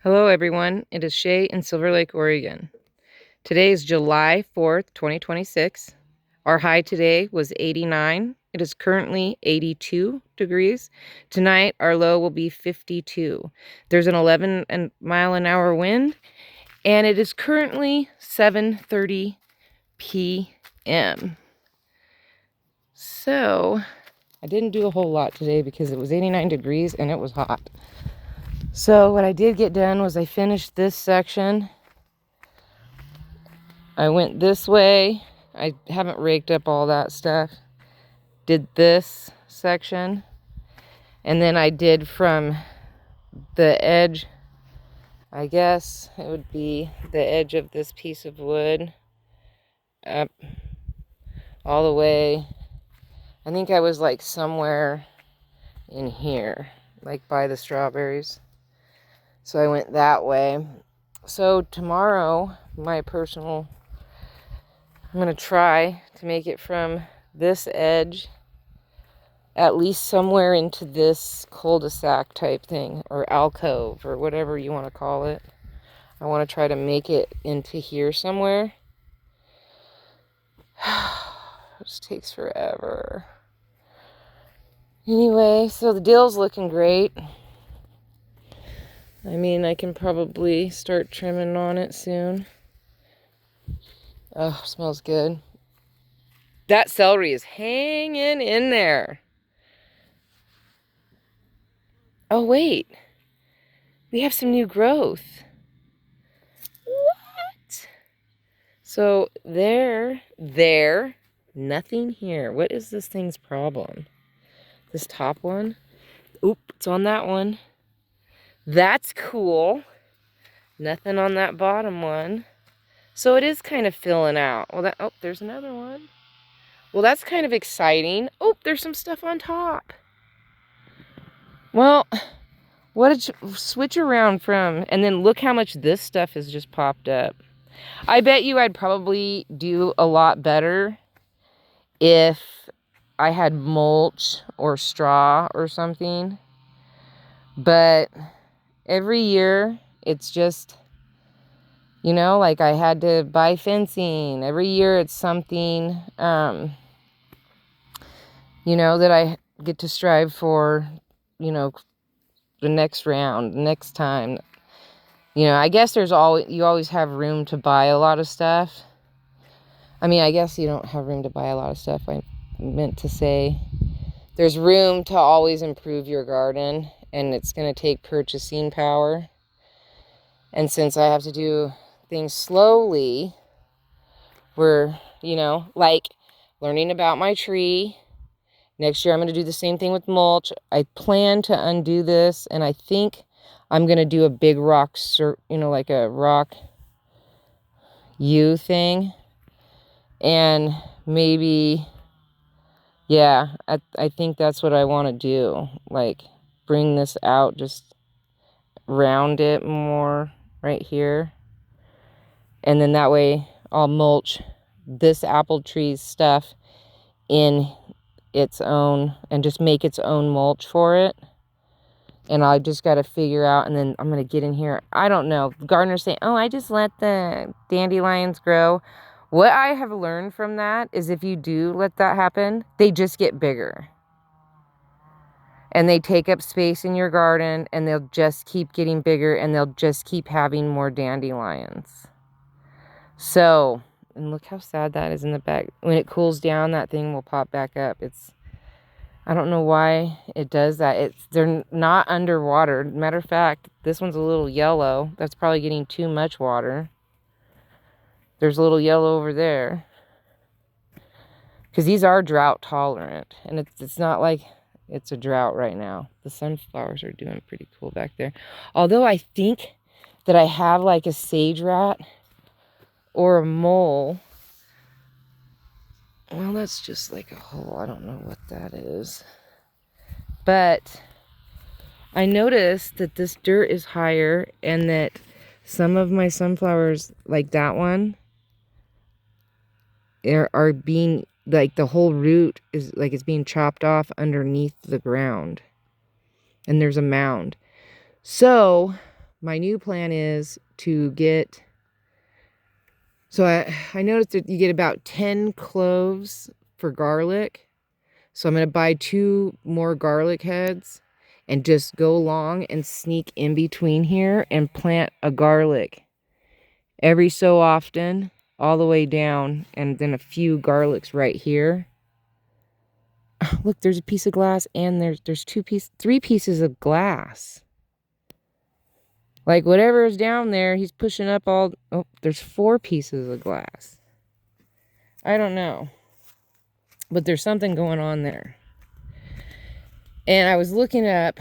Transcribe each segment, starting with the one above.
Hello everyone, it is Shay in Silver Lake, Oregon. Today is July 4th, 2026. Our high today was 89. It is currently 82 degrees. Tonight our low will be 52. There's an 11 mile an hour wind and it is currently 7:30 p.m. So I didn't do a whole lot today because it was 89 degrees and it was hot. So what I did get done was I finished this section. I went this way. I haven't raked up all that stuff. Did this section. And then I did from the edge, I guess it would be the edge of this piece of wood up all the way. I think I was like somewhere in here, like by the strawberries. So I went that way. So tomorrow, I'm going to try to make it from this edge at least somewhere into this cul-de-sac type thing, or alcove, or whatever you want to call it. I want to try to make it into here somewhere. It just takes forever. Anyway, so the dill's looking great. I mean, I can probably start trimming on it soon. Oh, smells good. That celery is hanging in there. Oh, wait. We have some new growth. What? So there, nothing here. What is this thing's problem? This top one? Oop, it's on that one. That's cool. Nothing on that bottom one. So it is kind of filling out. Well, oh, there's another one. Well, that's kind of exciting. Oh, there's some stuff on top. Well, what did you switch around from? And then look how much this stuff has just popped up. I bet you I'd probably do a lot better if I had mulch or straw or something. But every year it's just, you know, like I had to buy fencing. Every year it's something, you know, that I get to strive for, you know, the next round, next time. You know, I guess you always have room to buy a lot of stuff. I mean, I guess you don't have room to buy a lot of stuff. I meant to say there's room to always improve your garden, and it's going to take purchasing power. And since I have to do things slowly, we're, you know, like learning about my tree. Next year, I'm going to do the same thing with mulch. I plan to undo this, and I think I'm going to do a big rock, you know, like a rock U thing. And maybe, yeah, I think that's what I want to do. Like, bring this out, just round it more right here. And then that way I'll mulch this apple tree's stuff in its own and just make its own mulch for it. And I just got to figure out, and then I'm going to get in here. I don't know. Gardeners say, oh, I just let the dandelions grow. What I have learned from that is if you do let that happen, they just get bigger. And they take up space in your garden, and they'll just keep getting bigger, and they'll just keep having more dandelions. So, and look how sad that is in the back. When it cools down, that thing will pop back up. I don't know why it does that. They're not underwater. Matter of fact, this one's a little yellow. That's probably getting too much water. There's a little yellow over there. Because these are drought tolerant. And it's not like it's a drought right now. The sunflowers are doing pretty cool back there. Although I think that I have like a sage rat or a mole. Well, that's just like a hole. I don't know what that is. But I noticed that this dirt is higher and that some of my sunflowers, like that one, are being, like the whole root is like it's being chopped off underneath the ground. And there's a mound. So my new plan is to get, so I noticed that you get about 10 cloves for garlic. So I'm going to buy 2 more garlic heads and just go along and sneak in between here and plant a garlic every so often all the way down, and then a few garlics right here. Look, there's a piece of glass, and there's 3 pieces of glass. Like whatever is down there, he's pushing up all, oh, there's 4 pieces of glass. I don't know, but there's something going on there. And I was looking up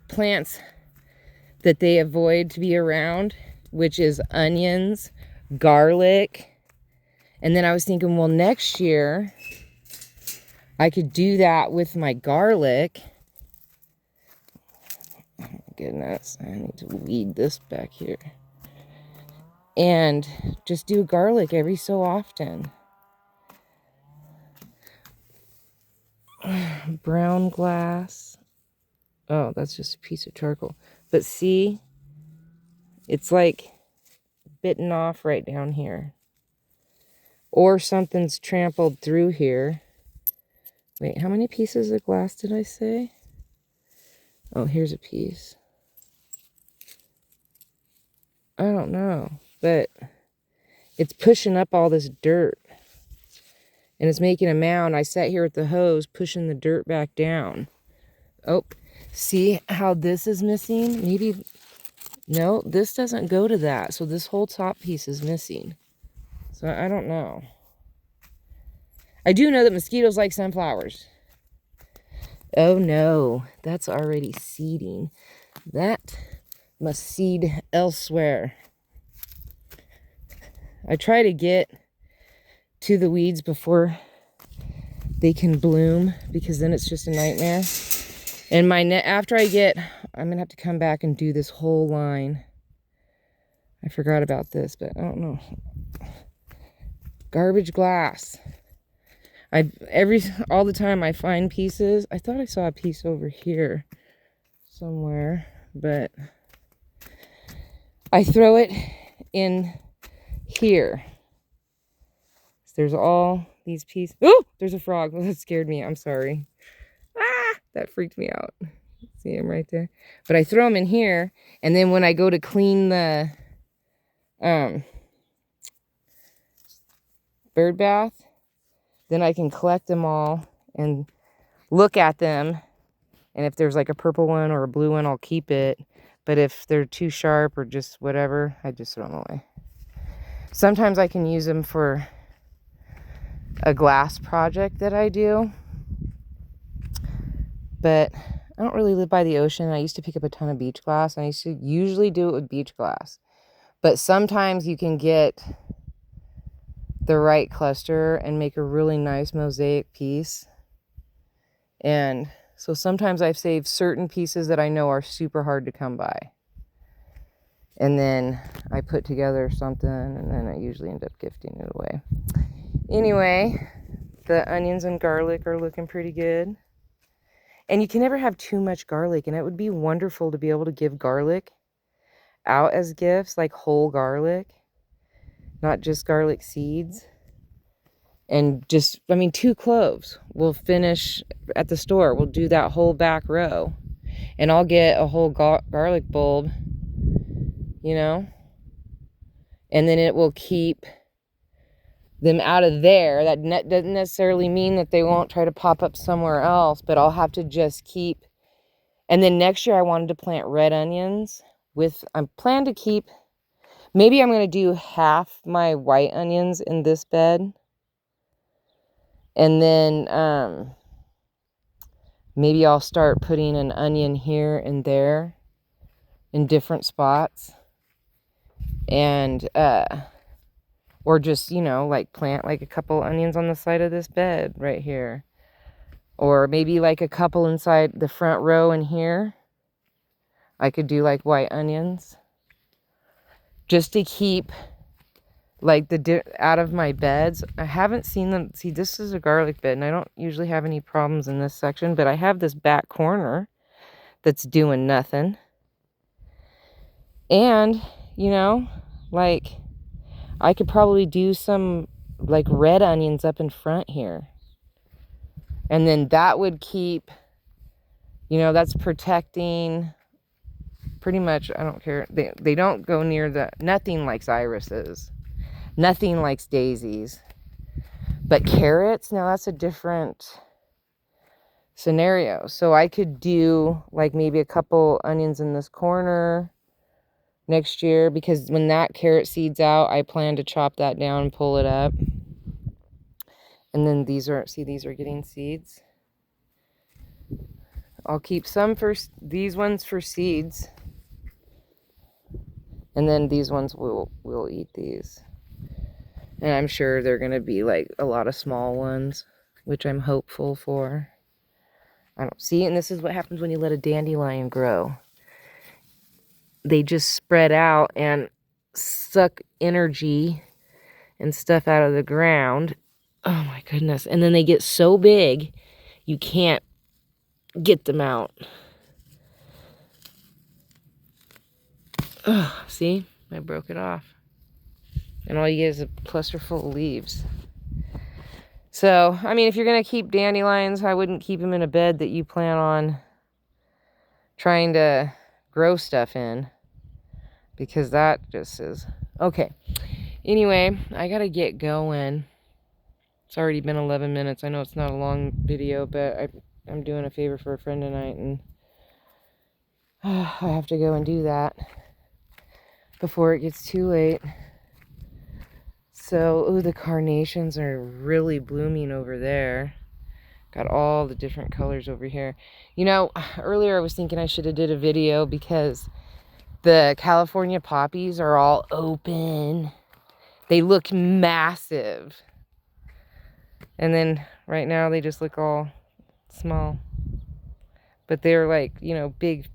plants that they avoid to be around, which is onions, garlic. And then I was thinking, well, next year I could do that with my garlic. Oh my goodness, I need to weed this back here. And just do garlic every so often. Brown glass. Oh, that's just a piece of charcoal. But see, it's like bitten off right down here. Or something's trampled through here. Wait, how many pieces of glass did I say? Oh, here's a piece. I don't know, but it's pushing up all this dirt. And it's making a mound. I sat here with the hose pushing the dirt back down. Oh, see how this is missing? Maybe, no, this doesn't go to that. So this whole top piece is missing. So I don't know. I do know that mosquitoes like sunflowers. Oh no, that's already seeding. That must seed elsewhere. I try to get to the weeds before they can bloom, because then it's just a nightmare. And after I'm gonna have to come back and do this whole line. I forgot about this, but I don't know. Garbage glass. All the time I find pieces. I thought I saw a piece over here somewhere, but I throw it in here. There's all these pieces. Oh, there's a frog. That scared me. I'm sorry. Ah, that freaked me out. See him right there. But I throw them in here, and then when I go to clean the bird bath, then I can collect them all and look at them. And if there's like a purple one or a blue one, I'll keep it. But if they're too sharp or just whatever, I just throw them away. Sometimes I can use them for a glass project that I do. But I don't really live by the ocean. I used to pick up a ton of beach glass, and I used to usually do it with beach glass. But sometimes you can get the right cluster and make a really nice mosaic piece. And so sometimes I've saved certain pieces that I know are super hard to come by. And then I put together something, and then I usually end up gifting it away. Anyway, the onions and garlic are looking pretty good. And you can never have too much garlic, and it would be wonderful to be able to give garlic out as gifts, like whole garlic, not just garlic seeds. And just, 2 cloves. We'll finish at the store. We'll do that whole back row. And I'll get a whole garlic bulb, and then it will keep them out of there. That doesn't necessarily mean that they won't try to pop up somewhere else, but I'll have to just keep. And then next year I wanted to plant red onions I plan to keep, maybe I'm going to do half my white onions in this bed. And then maybe I'll start putting an onion here and there in different spots. And or just, like plant like a couple onions on the side of this bed right here. Or maybe like a couple inside the front row in here. I could do like white onions. Just to keep like out of my beds. I haven't seen them. See, this is a garlic bed, and I don't usually have any problems in this section, but I have this back corner that's doing nothing. And, you know, like, I could probably do some, like, red onions up in front here. And then that would keep, you know, that's protecting pretty much, I don't care. They don't go near the, nothing likes irises. Nothing likes daisies. But carrots, now that's a different scenario. So I could do like maybe a couple onions in this corner next year, because when that carrot seed's out, I plan to chop that down and pull it up. And then these are, see, these are getting seeds. I'll keep some for these ones for seeds. And then these ones we'll eat these. And I'm sure they're going to be like a lot of small ones, which I'm hopeful for. I don't see, and this is what happens when you let a dandelion grow. They just spread out and suck energy and stuff out of the ground. Oh my goodness. And then they get so big, you can't get them out. Oh, see? I broke it off. And all you get is a cluster full of leaves. So, I mean, if you're going to keep dandelions, I wouldn't keep them in a bed that you plan on trying to grow stuff in, because that just is... Okay. Anyway, I got to get going. It's already been 11 minutes. I know it's not a long video, but I'm doing a favor for a friend tonight, and I have to go and do that before it gets too late. So, ooh, the carnations are really blooming over there. Got all the different colors over here. You know, earlier I was thinking I should have did a video because the California poppies are all open. They look massive. And then right now they just look all small. But they're like, you know, big.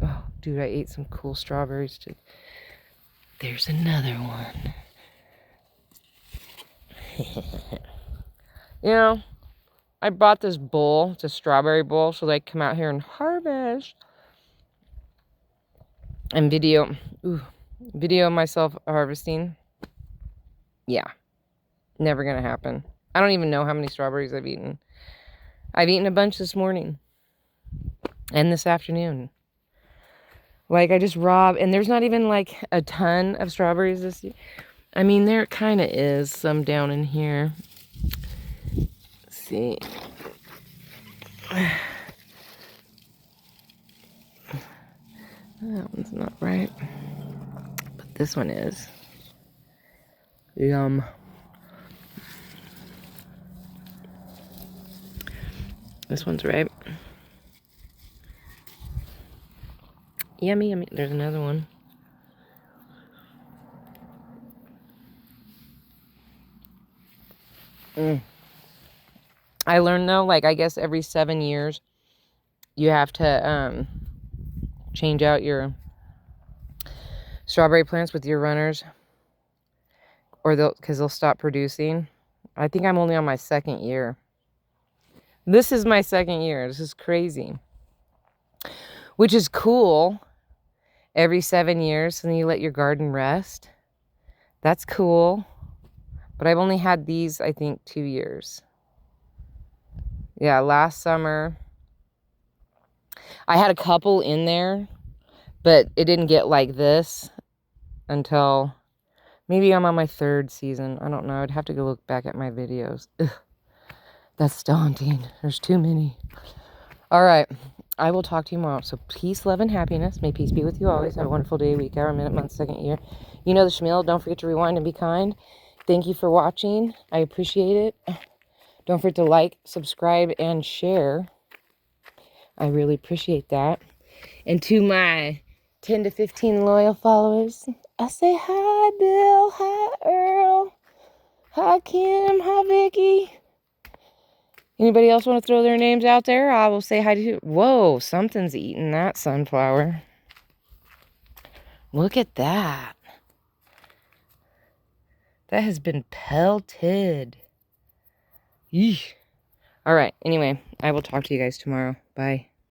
Oh, dude, I ate some cool strawberries too. There's another one. You know, I bought this bowl. It's a strawberry bowl, so they come out here and harvest. And video myself harvesting. Yeah, never gonna happen. I don't even know how many strawberries I've eaten. I've eaten a bunch this morning and this afternoon. Like, I just robbed, and there's not even like a ton of strawberries this year. I mean, there kind of is some down in here. Let's see. That one's not right, but this one is. Yum. This one's right. Yummy, yummy. There's another one. I learned though, like, I guess every 7 years you have to change out your strawberry plants with your runners, or because they'll stop producing. I think I'm only on my 2nd year. This is my 2nd year. This is crazy. Which is cool. Every 7 years, and then you let your garden rest. That's cool. But I've only had these, I think, 2 years. Yeah, last summer I had a couple in there, but it didn't get like this until maybe I'm on my 3rd season. I don't know. I'd have to go look back at my videos. Ugh, that's daunting. There's too many. All right. I will talk to you tomorrow. So peace, love, and happiness. May peace be with you always. Have a wonderful day, week, hour, minute, month, 2nd year. You know the schmeal. Don't forget to rewind and be kind. Thank you for watching. I appreciate it. Don't forget to like, subscribe, and share. I really appreciate that. And to my 10 to 15 loyal followers, I say hi, Bill. Hi, Earl. Hi, Kim. Hi, Vicky. Anybody else want to throw their names out there? I will say hi to. Whoa, something's eating that sunflower. Look at that. That has been pelted. Yeesh. All right. Anyway, I will talk to you guys tomorrow. Bye.